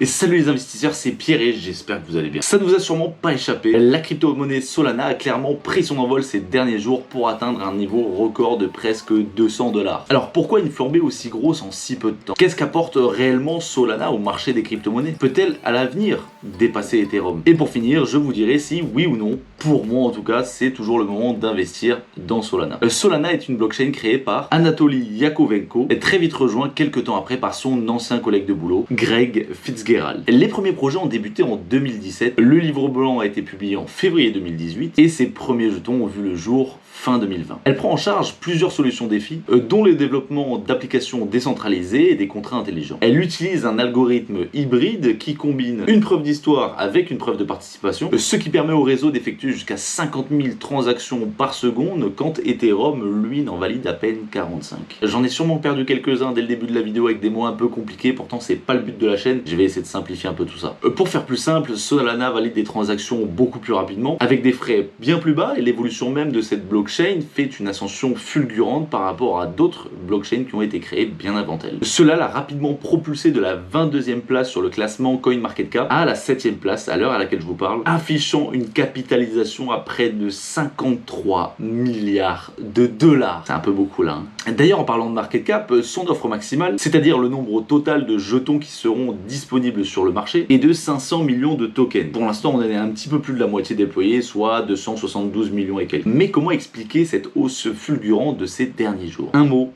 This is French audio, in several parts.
Et salut les investisseurs, c'est Pierre et j'espère que vous allez bien. Ça ne vous a sûrement pas échappé, la crypto-monnaie Solana a clairement pris son envol ces derniers jours pour atteindre un niveau record de presque 200 $. Alors pourquoi une flambée aussi grosse en si peu de temps? Qu'est-ce qu'apporte réellement Solana au marché des crypto-monnaies? Peut-elle à l'avenir dépasser Ethereum? Et pour finir, je vous dirai si oui ou non, pour moi en tout cas, c'est toujours le moment d'investir dans Solana. Solana est une blockchain créée par Anatoly Yakovenko et très vite rejoint quelques temps après par son ancien collègue de boulot, Greg Fitzgerald. Les premiers projets ont débuté en 2017, le livre blanc a été publié en février 2018 et ses premiers jetons ont vu le jour fin 2020. Elle prend en charge plusieurs solutions défis, dont le développement d'applications décentralisées et des contrats intelligents. Elle utilise un algorithme hybride qui combine une preuve d'histoire avec une preuve de participation, ce qui permet au réseau d'effectuer jusqu'à 50 000 transactions par seconde, quand Ethereum, lui, n'en valide à peine 45. J'en ai sûrement perdu quelques-uns dès le début de la vidéo avec des mots un peu compliqués, pourtant c'est pas le but de la chaîne, je vais essayer de simplifier un peu tout ça. Pour faire plus simple, Solana valide des transactions beaucoup plus rapidement, avec des frais bien plus bas, et l'évolution même de cette blockchain fait une ascension fulgurante par rapport à d'autres blockchains qui ont été créées bien avant elle. Cela l'a rapidement propulsé de la 22e place sur le classement CoinMarketCap à la 7e place à l'heure à laquelle je vous parle, affichant une capitalisation à près de 53 milliards de dollars. C'est un peu beaucoup là. D'ailleurs, en parlant de market cap, son offre maximale, c'est-à-dire le nombre total de jetons qui seront disponibles sur le marché, est de 500 millions de tokens. Pour l'instant, on en est un petit peu plus de la moitié déployé, soit 272 millions et quelques. Mais comment expliquer cette hausse fulgurante de ces derniers jours? Un mot,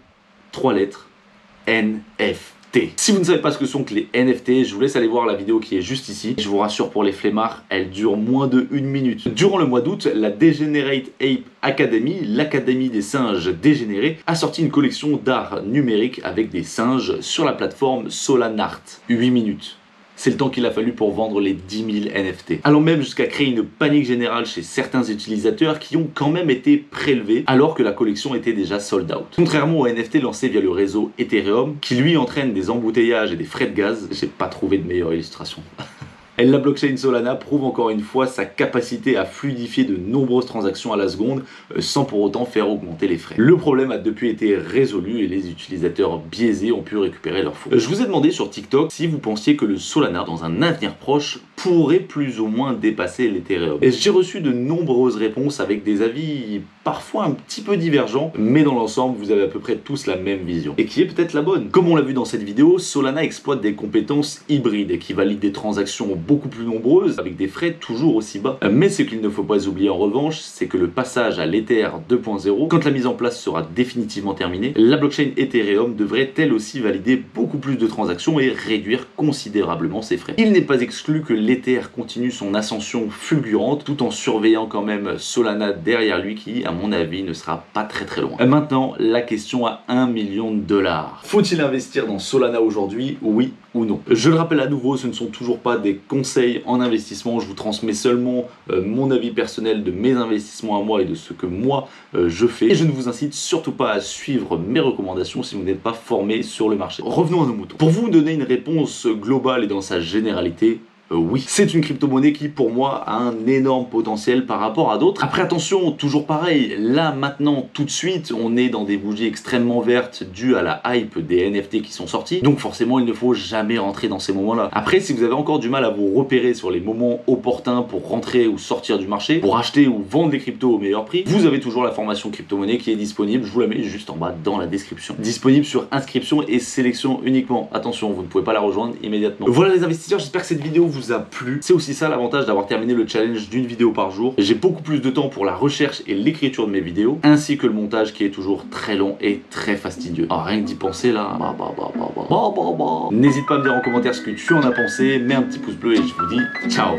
3 lettres, NFT. Si vous ne savez pas ce que sont que les NFT, je vous laisse aller voir la vidéo qui est juste ici. Je vous rassure, pour les flemmards, elle dure moins de 1 minute. Durant le mois d'août, la Degenerate Ape Academy, l'académie des singes dégénérés, a sorti une collection d'art numérique avec des singes sur la plateforme Solanart. 8 minutes. C'est le temps qu'il a fallu pour vendre les 10 000 NFT. Allant même jusqu'à créer une panique générale chez certains utilisateurs qui ont quand même été prélevés alors que la collection était déjà sold out. Contrairement aux NFT lancés via le réseau Ethereum, qui lui entraîne des embouteillages et des frais de gaz, j'ai pas trouvé de meilleure illustration. La blockchain Solana prouve encore une fois sa capacité à fluidifier de nombreuses transactions à la seconde sans pour autant faire augmenter les frais. Le problème a depuis été résolu et les utilisateurs biaisés ont pu récupérer leurs fonds. Je vous ai demandé sur TikTok si vous pensiez que le Solana, dans un avenir proche, pourrait plus ou moins dépasser l'Ethereum. Et j'ai reçu de nombreuses réponses avec des avis parfois un petit peu divergents, mais dans l'ensemble, vous avez à peu près tous la même vision. Et qui est peut-être la bonne. Comme on l'a vu dans cette vidéo, Solana exploite des compétences hybrides qui valident des transactions beaucoup plus nombreuses, avec des frais toujours aussi bas. Mais ce qu'il ne faut pas oublier en revanche, c'est que le passage à l'Ether 2.0, quand la mise en place sera définitivement terminée, la blockchain Ethereum devrait elle aussi valider beaucoup plus de transactions et réduire considérablement ses frais. Il n'est pas exclu que l'Ether continue son ascension fulgurante, tout en surveillant quand même Solana derrière lui qui, à mon avis, ne sera pas très loin. Maintenant, la question à 1 million de dollars. Faut-il investir dans Solana aujourd'hui, oui ou non? Je le rappelle à nouveau, ce ne sont toujours pas des conseils en investissement, je vous transmets seulement mon avis personnel de mes investissements à moi et de ce que moi je fais. Et je ne vous incite surtout pas à suivre mes recommandations si vous n'êtes pas formé sur le marché. Revenons à nos moutons. Pour vous donner une réponse globale et dans sa généralité, oui, c'est une crypto-monnaie qui, pour moi, a un énorme potentiel par rapport à d'autres. Après, attention, toujours pareil, là, maintenant, tout de suite, on est dans des bougies extrêmement vertes dues à la hype des NFT qui sont sortis. Donc forcément, il ne faut jamais rentrer dans ces moments-là. Après, si vous avez encore du mal à vous repérer sur les moments opportuns pour rentrer ou sortir du marché, pour acheter ou vendre des cryptos au meilleur prix, vous avez toujours la formation crypto-monnaie qui est disponible. Je vous la mets juste en bas dans la description. Disponible sur inscription et sélection uniquement. Attention, vous ne pouvez pas la rejoindre immédiatement. Voilà les investisseurs, j'espère que cette vidéo vous a plu. C'est aussi ça l'avantage d'avoir terminé le challenge d'une vidéo par jour. J'ai beaucoup plus de temps pour la recherche et l'écriture de mes vidéos, ainsi que le montage qui est toujours très long et très fastidieux. Alors rien que d'y penser là, n'hésite pas à me dire en commentaire ce que tu en as pensé, mets un petit pouce bleu et je vous dis ciao.